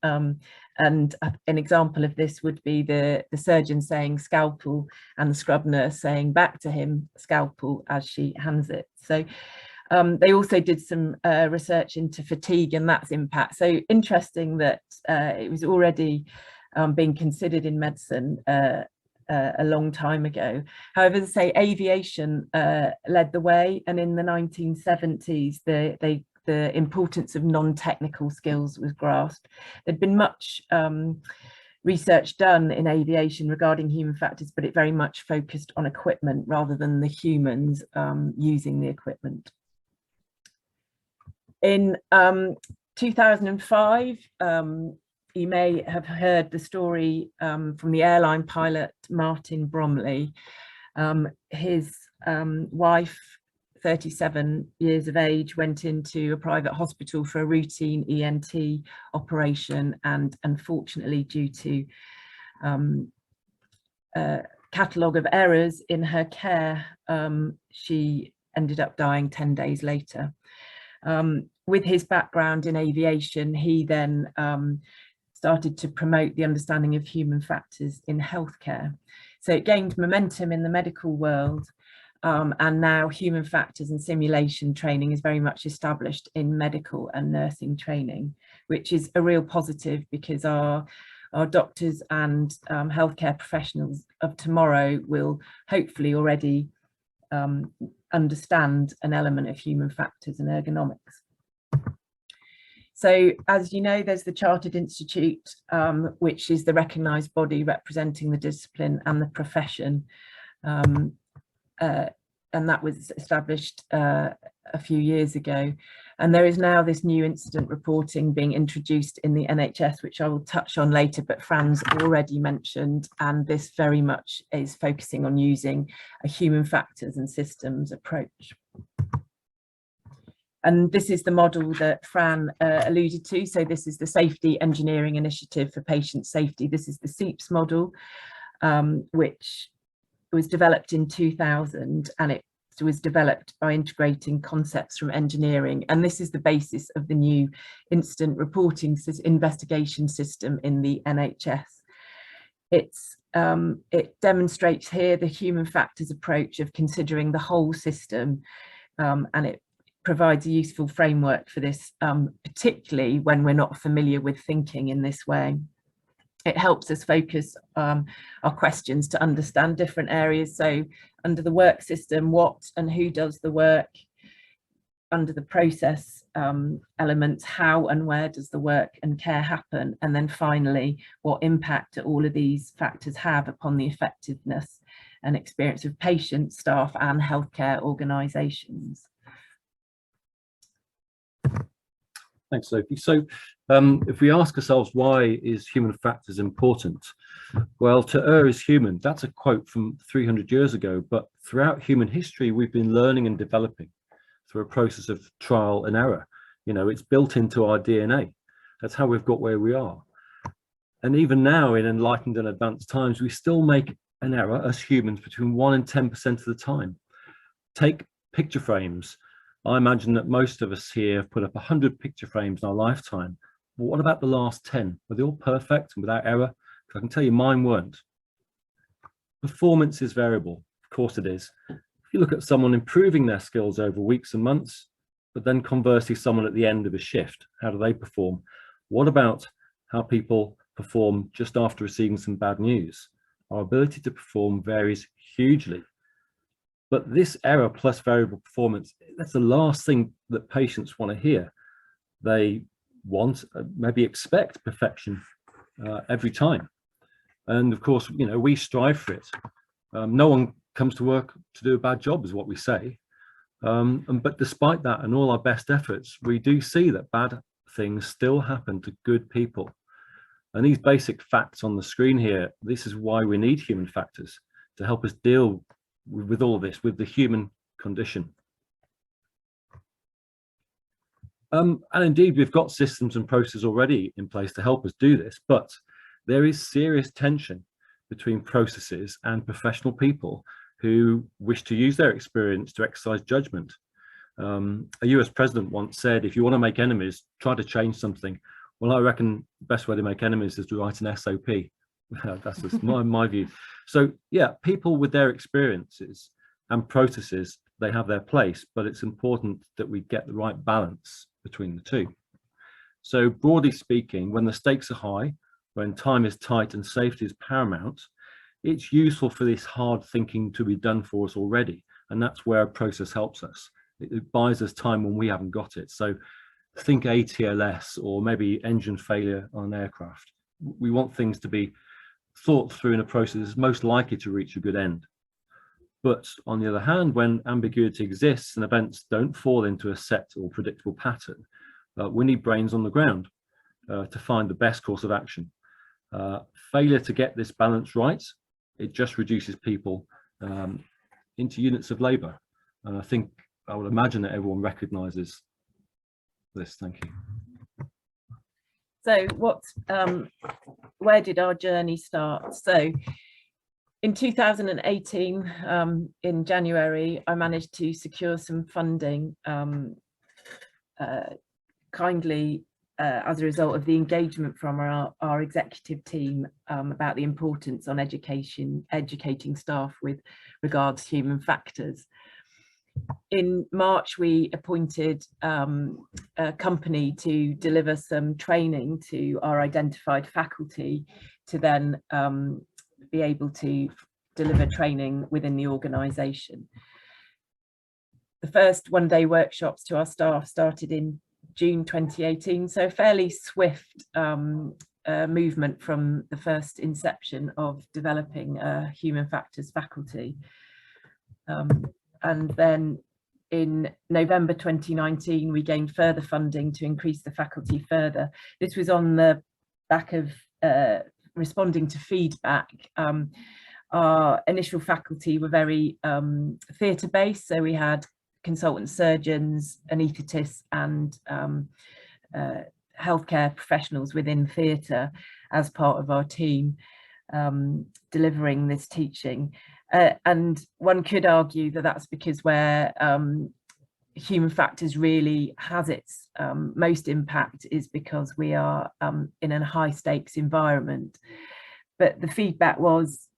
And an example of this would be the surgeon saying scalpel and the scrub nurse saying back to him scalpel as she hands it. So they also did some research into fatigue and that's impact. So interesting that it was already being considered in medicine a long time ago. However, as I say, aviation led the way, and in the 1970s, the importance of non-technical skills was grasped. There'd been much research done in aviation regarding human factors, but it very much focused on equipment rather than the humans using the equipment. In 2005, you may have heard the story from the airline pilot Martin Bromley. His wife, 37 years of age, went into a private hospital for a routine ENT operation, and unfortunately, due to a catalogue of errors in her care, she ended up dying 10 days later. With his background in aviation, he then started to promote the understanding of human factors in healthcare. So it gained momentum in the medical world, and now human factors and simulation training is very much established in medical and nursing training, which is a real positive because our doctors and healthcare professionals of tomorrow will hopefully already understand an element of human factors and ergonomics. So, as you know, there's the Chartered Institute, which is the recognised body representing the discipline and the profession. And that was established a few years ago. And there is now this new incident reporting being introduced in the NHS, which I will touch on later, but Fran's already mentioned, and this very much is focusing on using a human factors and systems approach. And this is the model that Fran alluded to. So this is the Safety Engineering Initiative for Patient Safety. This is the SEEPS model, which was developed in 2000, and it was developed by integrating concepts from engineering. And this is the basis of the new incident reporting investigation system in the NHS. It demonstrates here the human factors approach of considering the whole system, and it provides a useful framework for this, particularly when we're not familiar with thinking in this way. It helps us focus our questions to understand different areas. So under the work system, what and who does the work? Under the process elements, how and where does the work and care happen? And then finally, what impact do all of these factors have upon the effectiveness and experience of patients, staff and healthcare organisations? Thanks, Sophie. So if we ask ourselves, why is human factors important? Well, to err is human. That's a quote from 300 years ago, but throughout human history, we've been learning and developing through a process of trial and error. You know, it's built into our DNA. That's how we've got where we are. And even now in enlightened and advanced times, we still make an error as humans between 1 and 10% of the time. Take picture frames. I imagine that most of us here have put up 100 picture frames in our lifetime. But what about the last 10? Were they all perfect and without error? Because I can tell you mine weren't. Performance is variable. Of course it is. If you look at someone improving their skills over weeks and months, but then conversely someone at the end of a shift, how do they perform? What about how people perform just after receiving some bad news? Our ability to perform varies hugely. But this error plus variable performance, that's the last thing that patients want to hear. They want, maybe expect perfection every time. And of course, you know, we strive for it. No one comes to work to do a bad job is what we say. But despite that and all our best efforts, we do see that bad things still happen to good people. And these basic facts on the screen here, this is why we need human factors to help us deal with all this, with the human condition. And indeed, we've got systems and processes already in place to help us do this, but there is serious tension between processes and professional people who wish to use their experience to exercise judgment. A US president once said, if you want to make enemies, try to change something. Well, I reckon the best way to make enemies is to write an SOP. That's just my view. So yeah, people with their experiences and processes, they have their place, but it's important that we get the right balance between the two. So broadly speaking, when the stakes are high, when time is tight and safety is paramount, it's useful for this hard thinking to be done for us already. And that's where a process helps us. It buys us time when we haven't got it. So think ATLS or maybe engine failure on an aircraft. We want things to be thought through in a process that's most likely to reach a good end. But on the other hand, when ambiguity exists and events don't fall into a set or predictable pattern, we need brains on the ground to find the best course of action. Failure to get this balance right, it just reduces people into units of labour. And I would imagine that everyone recognises this. Thank you. So where did our journey start? So in 2018, in January, I managed to secure some funding kindly as a result of the engagement from our executive team about the importance on educating staff with regards to human factors. In March, we appointed a company to deliver some training to our identified faculty to then be able to deliver training within the organisation. The first one-day workshops to our staff started in June 2018, so fairly swift movement from the first inception of developing a human factors faculty. And then in November 2019, we gained further funding to increase the faculty further. This was on the back of responding to feedback. Our initial faculty were very theatre based, so we had consultant surgeons, anaesthetists and healthcare professionals within theatre as part of our team delivering this teaching. And one could argue that that's because where human factors really has its most impact is because we are in a high stakes environment. But the feedback was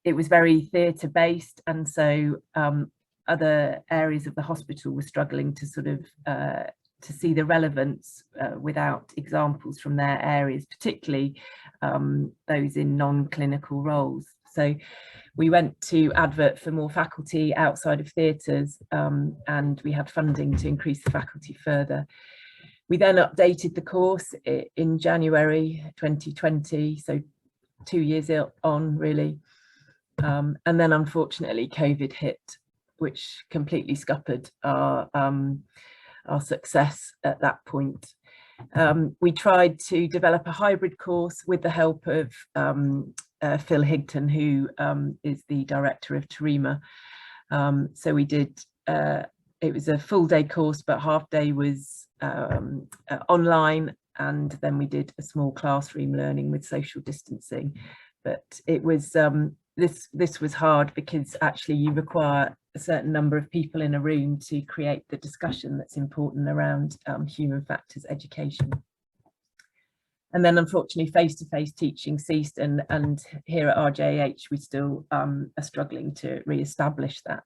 it was very theatre based, and so other areas of the hospital were struggling to sort of to see the relevance without examples from their areas, particularly those in non-clinical roles. So we went to advert for more faculty outside of theatres, and we had funding to increase the faculty further. We then updated the course in January 2020, so 2 years on really. And then unfortunately COVID hit, which completely scuppered our success at that point. We tried to develop a hybrid course with the help of Phil Higton, who is the director of Terima. So we did, it was a full day course, but half day was online, and then we did a small classroom learning with social distancing. But it was, this was hard because actually you require a certain number of people in a room to create the discussion that's important around human factors education. And then unfortunately face-to-face teaching ceased, and here at RJAH we still are struggling to re-establish that.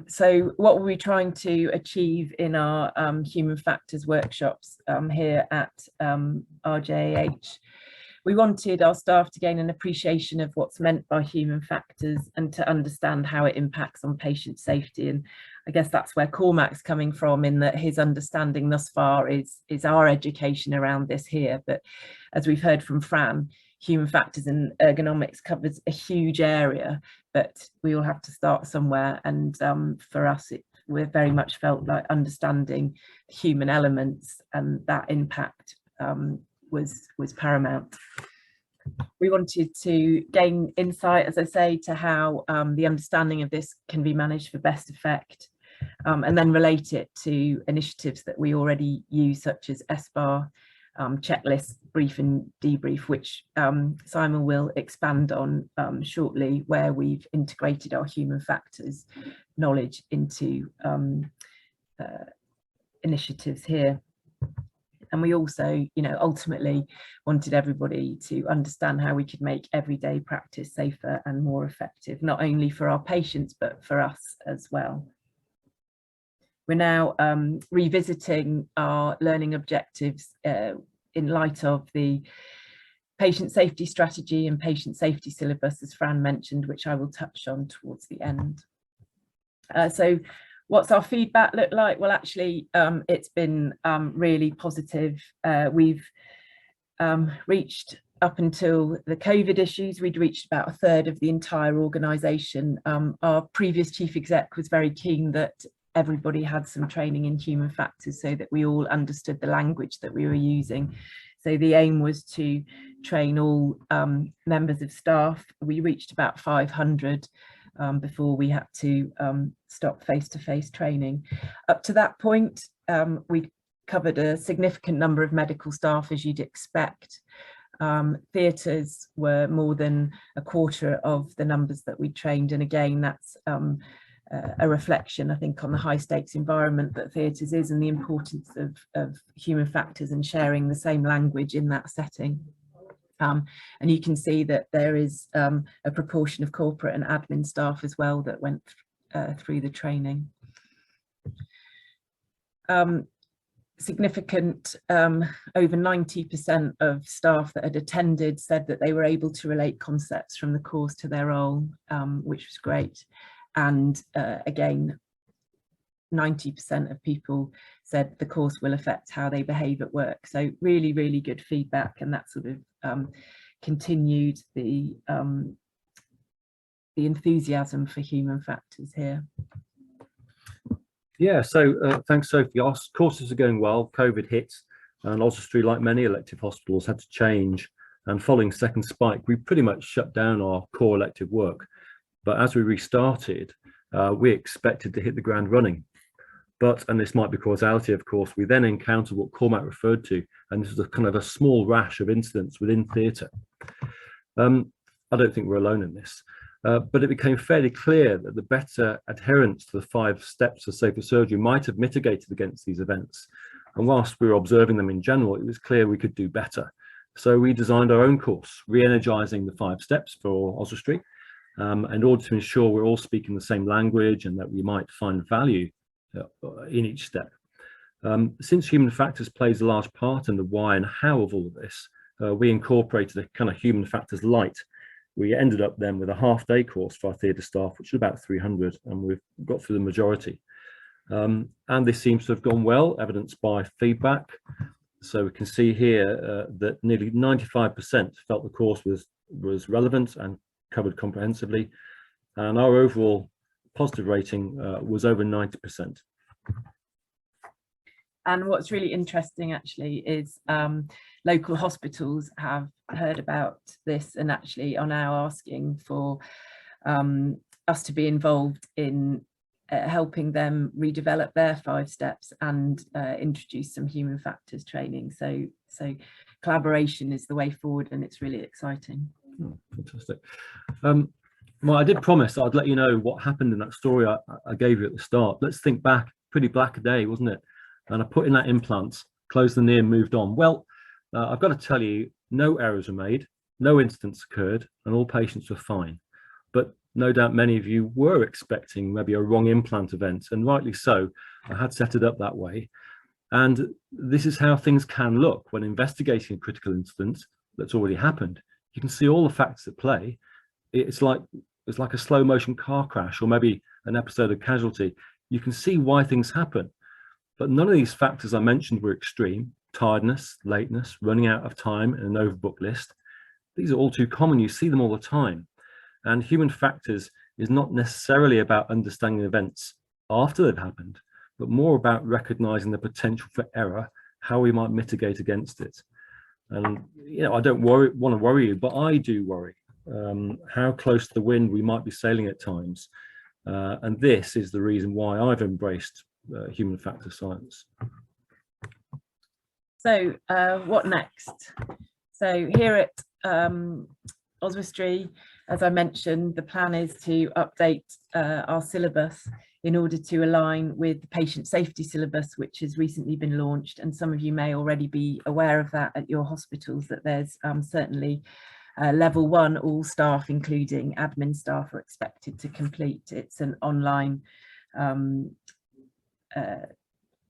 So what were we trying to achieve in our human factors workshops here at RJAH? We wanted our staff to gain an appreciation of what's meant by human factors and to understand how it impacts on patient safety. And I guess that's where Cormac's coming from, in that his understanding thus far is our education around this here. But as we've heard from Fran, human factors and ergonomics covers a huge area, but we all have to start somewhere. And for us, we're very much felt like understanding human elements and that impact was paramount. We wanted to gain insight, as I say, to how the understanding of this can be managed for best effect, and then relate it to initiatives that we already use, such as SBAR, checklist, brief and debrief, which Simon will expand on shortly, where we've integrated our human factors knowledge into initiatives here. And we also, ultimately wanted everybody to understand how we could make everyday practice safer and more effective, not only for our patients, but for us as well. We're now revisiting our learning objectives in light of the patient safety strategy and patient safety syllabus, as Fran mentioned, which I will touch on towards the end. So what's our feedback look like? Well, actually, it's been really positive. We've reached, up until the COVID issues, we'd reached about a third of the entire organisation. Our previous chief exec was very keen that everybody had some training in human factors so that we all understood the language that we were using. So the aim was to train all members of staff. We reached about 500 before we had to stop face-to-face training. Up to that point, we covered a significant number of medical staff, as you'd expect. Theatres were more than a quarter of the numbers that we trained, and again, that's a reflection, I think, on the high stakes environment that theatres is, and the importance of human factors and sharing the same language in that setting. And you can see that there is a proportion of corporate and admin staff as well that went through the training. Significant, over 90% of staff that had attended said that they were able to relate concepts from the course to their role, which was great. And again, 90% of people said the course will affect how they behave at work. So really, really good feedback, and that sort of continued the enthusiasm for human factors here. Yeah, so thanks, Sophie. Our courses are going well. COVID hit, and Oswestry, like many elective hospitals, had to change. And following second spike, we pretty much shut down our core elective work. But as we restarted, we expected to hit the ground running. But, and this might be causality, of course, we then encountered what Cormac referred to, and this is a kind of a small rash of incidents within theatre. I don't think we're alone in this, but it became fairly clear that the better adherence to the 5 steps of safer surgery might have mitigated against these events. And whilst we were observing them in general, it was clear we could do better. So we designed our own course, re-energising the 5 steps for Oswestry, in order to ensure we're all speaking the same language and that we might find value in each step. Since human factors plays a large part in the why and how of all of this, we incorporated a kind of human factors light. We ended up then with a half-day course for our theatre staff, which is about 300, and we've got through the majority. And this seems to have gone well, evidenced by feedback. So we can see here that nearly 95% felt the course was relevant and covered comprehensively, and our overall positive rating was over 90%. And what's really interesting actually is local hospitals have heard about this and actually are now asking for us to be involved in helping them redevelop their 5 steps and introduce some human factors training. So collaboration is the way forward, and it's really exciting. Oh, fantastic. Well, I did promise I'd let you know what happened in that story I gave you at the start. Let's think back. Pretty black a day, wasn't it? And I put in that implant, closed the knee and moved on. Well, I've got to tell you, no errors were made, no incidents occurred, and all patients were fine. But no doubt many of you were expecting maybe a wrong implant event, and rightly so. I had set it up that way. And this is how things can look when investigating a critical incident that's already happened. You can see all the factors at play. It's like a slow motion car crash, or maybe an episode of Casualty. You can see why things happen. But none of these factors I mentioned were extreme: tiredness, lateness, running out of time, and an overbooked list. These are all too common. You see them all the time. And human factors is not necessarily about understanding events after they've happened, but more about recognizing the potential for error, how we might mitigate against it. And I don't want to worry you, but I do worry how close to the wind we might be sailing at times. And this is the reason why I've embraced human factor science. So what next? So here at Oswestry, as I mentioned, the plan is to update our syllabus in order to align with the patient safety syllabus, which has recently been launched. And some of you may already be aware of that at your hospitals, that there's certainly level 1, all staff, including admin staff, are expected to complete. It's an online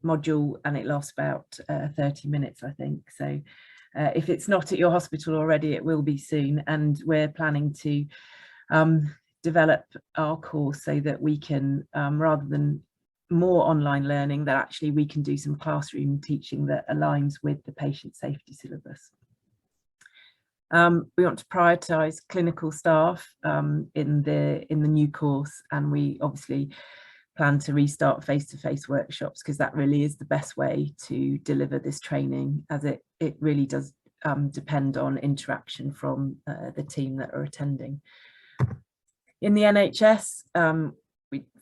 module, and it lasts about 30 minutes, I think. So if it's not at your hospital already, it will be soon. And we're planning to develop our course so that we can, rather than more online learning, that actually we can do some classroom teaching that aligns with the patient safety syllabus. We want to prioritise clinical staff in the new course, and we obviously plan to restart face-to-face workshops, because that really is the best way to deliver this training, as it really does depend on interaction from the team that are attending. In the NHS,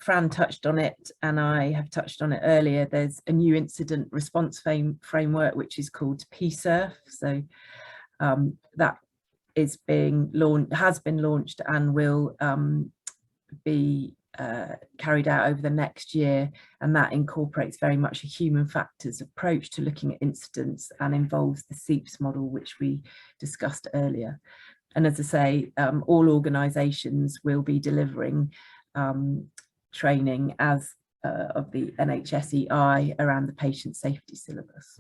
Fran touched on it, and I have touched on it earlier. There's a new incident response framework which is called PSERF. So that is has been launched and will be carried out over the next year, and that incorporates very much a human factors approach to looking at incidents and involves the SEEPS model, which we discussed earlier. And as I say, all organisations will be delivering training as of the NHSEI around the patient safety syllabus.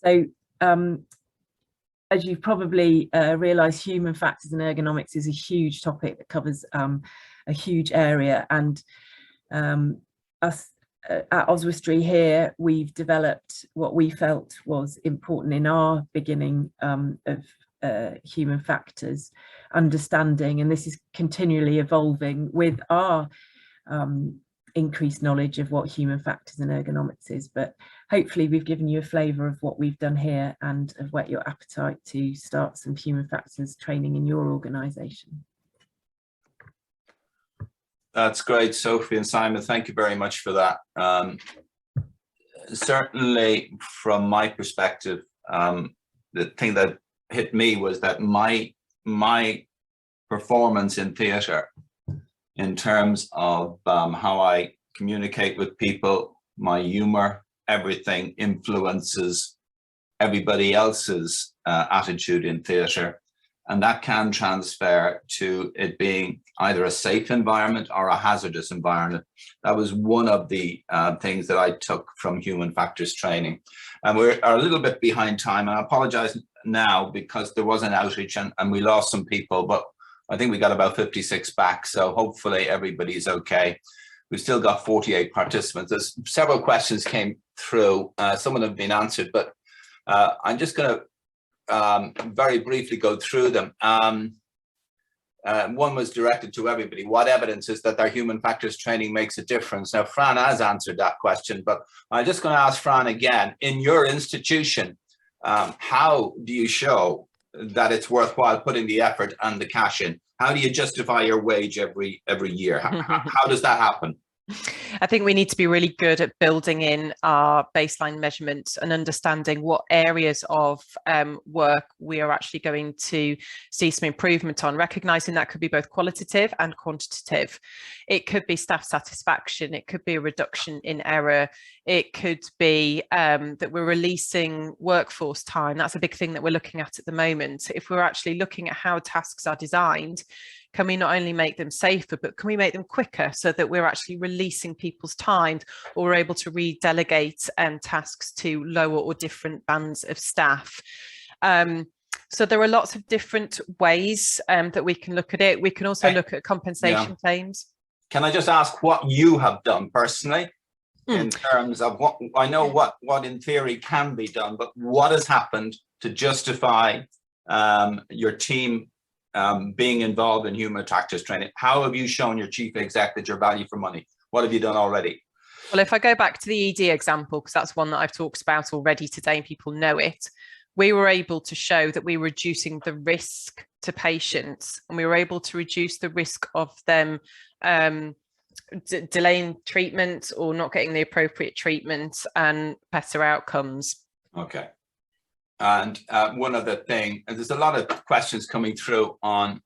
So as you've probably realised, human factors and ergonomics is a huge topic that covers a huge area, and us at Oswestry here, we've developed what we felt was important in our beginning of human factors understanding, and this is continually evolving with our increased knowledge of what human factors and ergonomics is. But hopefully we've given you a flavour of what we've done here and have whet your appetite to start some human factors training in your organisation. That's great, Sophie and Simon. Thank you very much for that. Certainly, from my perspective, the thing that hit me was that my performance in theatre, in terms of how I communicate with people, my humour, everything influences everybody else's attitude in theatre. And that can transfer to it being either a safe environment or a hazardous environment. That was one of the things that I took from human factors training. And we're a little bit behind time, and I apologize now because there was an outage and we lost some people, but I think we got about 56 back. So hopefully everybody's okay. We've still got 48 participants. There's several questions came through. Some of them have been answered, but I'm just going to very briefly go through them. One was directed to everybody. What evidence is that their human factors training makes a difference? Now, Fran has answered that question, but I'm just going to ask Fran again. In your institution, how do you show that it's worthwhile putting the effort and the cash in? How do you justify your wage every year? How does that happen? I think we need to be really good at building in our baseline measurements and understanding what areas of work we are actually going to see some improvement on, recognising that could be both qualitative and quantitative. It could be staff satisfaction, it could be a reduction in error, it could be that we're releasing workforce time. That's a big thing that we're looking at the moment. If we're actually looking at how tasks are designed, can we not only make them safer, but can we make them quicker so that we're actually releasing people's time, or we're able to redelegate tasks to lower or different bands of staff? So there are lots of different ways that we can look at it. We can also look at compensation claims. Can I just ask what you have done personally in terms of what, I know what in theory can be done, but what has happened to justify your team being involved in human factors training? How have you shown your chief exec that you're value for money? What have you done already? Well, if I go back to the ED example, because that's one that I've talked about already today and people know it, we were able to show that we were reducing the risk to patients, and we were able to reduce the risk of them delaying treatment or not getting the appropriate treatment and better outcomes. Okay. And one other thing, and there's a lot of questions coming through on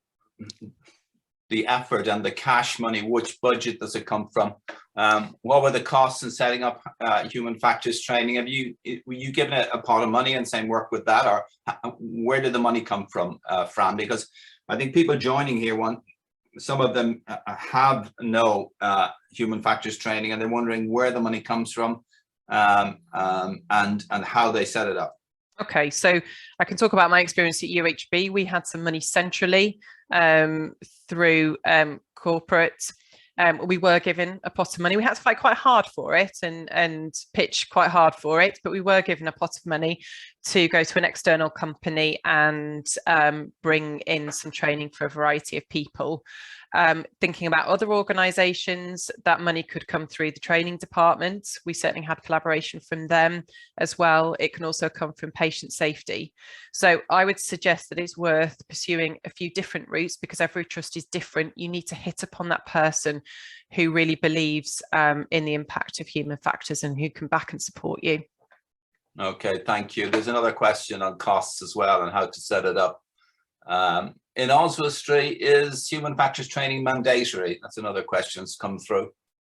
the effort and the cash money. Which budget does it come from? What were the costs in setting up human factors training? Were you given a pot of money and saying work with that, or where did the money come from, Fran? Because I think people joining here some of them have no human factors training, and they're wondering where the money comes from and how they set it up. Okay, so I can talk about my experience at UHB. We had some money centrally through corporate. We were given a pot of money. We had to fight quite hard for it and pitch quite hard for it, but we were given a pot of money to go to an external company and bring in some training for a variety of people. Thinking about other organisations, that money could come through the training department. We certainly had collaboration from them as well. It can also come from patient safety. So I would suggest that it's worth pursuing a few different routes, because every trust is different. You need to hit upon that person who really believes in the impact of human factors and who can back and support you. Okay, thank you. There's another question on costs as well and how to set it up. In Oswestry, is human factors training mandatory? That's another question that's come through.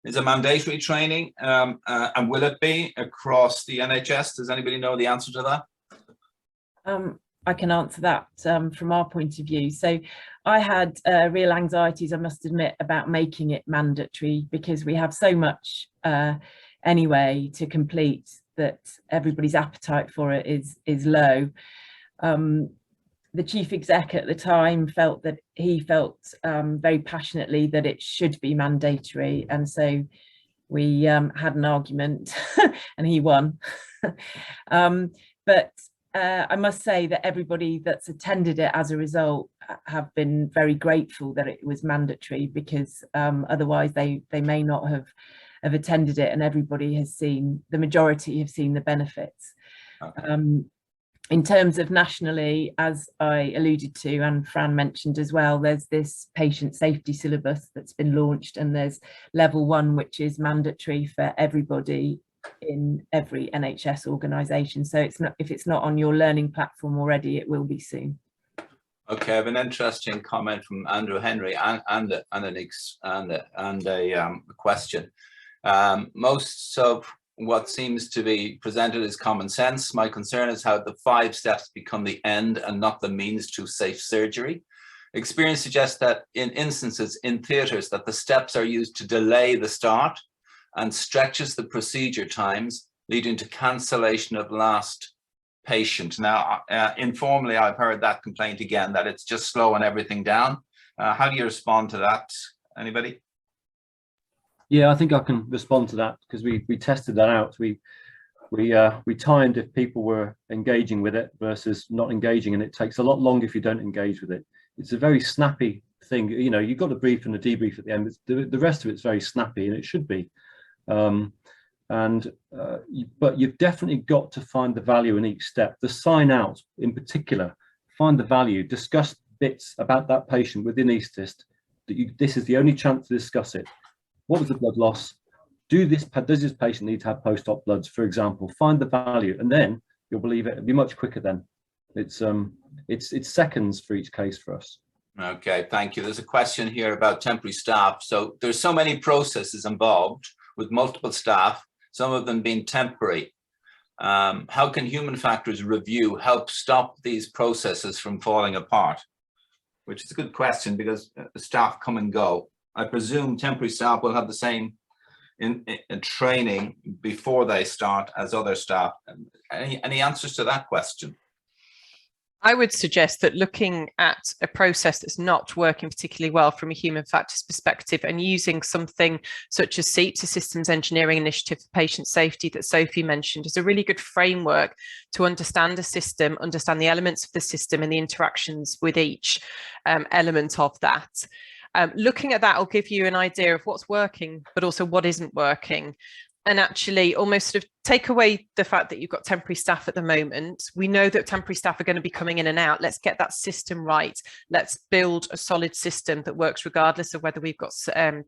Is it mandatory training, and will it be across the NHS? Does anybody know the answer to that? I can answer that from our point of view. So I had real anxieties, I must admit, about making it mandatory, because we have so much anyway to complete that everybody's appetite for it is low. The chief exec at the time felt very passionately that it should be mandatory, and so we had an argument and he won. But I must say that everybody that's attended it as a result have been very grateful that it was mandatory, because otherwise they may not have attended it, and everybody has seen, the majority have seen the benefits. Okay. In terms of nationally, as I alluded to and Fran mentioned as well, there's this patient safety syllabus that's been launched, and there's level 1, which is mandatory for everybody in every NHS organisation. So it's not, if it's not on your learning platform already, it will be soon. Okay, I have an interesting comment from Andrew Henry and a question. Most of what seems to be presented as common sense. My concern is how the 5 steps become the end and not the means to safe surgery. Experience suggests that in instances in theatres that the steps are used to delay the start and stretches the procedure times, leading to cancellation of last patient. Now, informally, I've heard that complaint again, that it's just slowing everything down. How do you respond to that? Anybody? Yeah, I think I can respond to that, because we tested that out. We timed if people were engaging with it versus not engaging, and it takes a lot longer if you don't engage with it. It's a very snappy thing. You know, you've got a brief and a debrief at the end. The rest of it's very snappy, and it should be. But you've definitely got to find the value in each step. The sign out in particular, find the value, discuss bits about that patient with the anaesthetist. This is the only chance to discuss it. What was the blood loss? Does this patient need to have post-op bloods, for example? Find the value, and then you'll believe it. It'll be much quicker then. It's seconds for each case for us. Okay, thank you. There's a question here about temporary staff. So there's so many processes involved with multiple staff, some of them being temporary. How can human factors review help stop these processes from falling apart? Which is a good question, because the staff come and go. I presume temporary staff will have the same in training before they start as other staff. Any answers to that question? I would suggest that looking at a process that's not working particularly well from a human factors perspective, and using something such as SEEPS, a Systems Engineering Initiative for Patient Safety that Sophie mentioned, is a really good framework to understand a system, understand the elements of the system and the interactions with each element of that. Looking at that will give you an idea of what's working, but also what isn't working. and actually almost sort of take away the fact that you've got temporary staff at the moment. We know that temporary staff are going to be coming in and out. Let's get that system right. Let's build a solid system that works regardless of whether we've got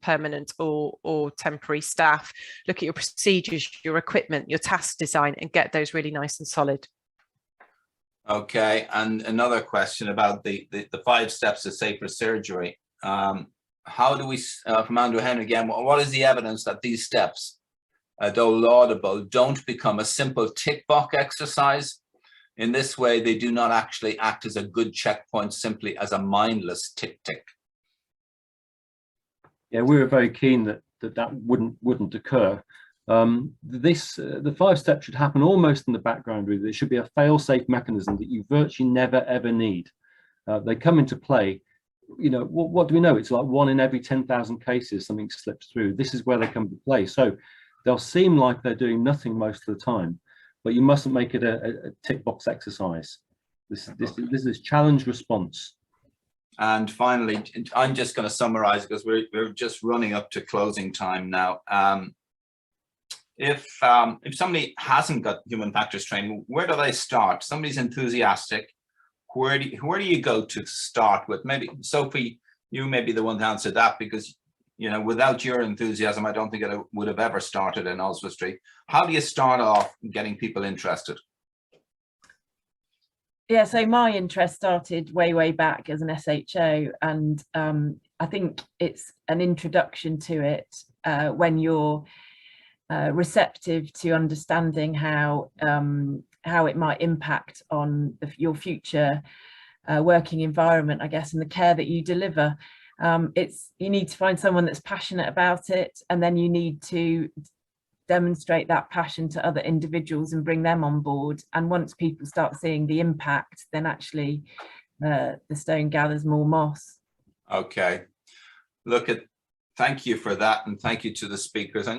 permanent or temporary staff. Look at your procedures, your equipment, your task design, and get those really nice and solid. Okay, and another question about the 5 steps to safer surgery. How do we, from Andrew Henry again, what is the evidence that these steps, though laudable, don't become a simple tick box exercise? In this way, they do not actually act as a good checkpoint, simply as a mindless tick. Yeah, we were very keen that wouldn't occur. The 5 steps should happen almost in the background. Really, there should be a fail-safe mechanism that you virtually never ever need. They come into play. You know, what do we know? It's like 1 in every 10,000 cases something slips through. This is where they come to play. So they'll seem like they're doing nothing most of the time, but you mustn't make it a tick box exercise. This is challenge response. And finally, I'm just going to summarize because we're just running up to closing time now. If somebody hasn't got human factors training, where do they start? Somebody's enthusiastic. Where do you go to start with? Maybe Sophie, you may be the one to answer that, because you know, without your enthusiasm, I don't think it would have ever started in Oswestry. How do you start off getting people interested? Yeah, so my interest started way back as an SHO, and I think it's an introduction to it when you're receptive to understanding how it might impact on your future working environment, I guess, and the care that you deliver. You need to find someone that's passionate about it, and then you need to demonstrate that passion to other individuals and bring them on board. And once people start seeing the impact, then actually the stone gathers more moss. Okay, Thank you for that, and thank you to the speakers.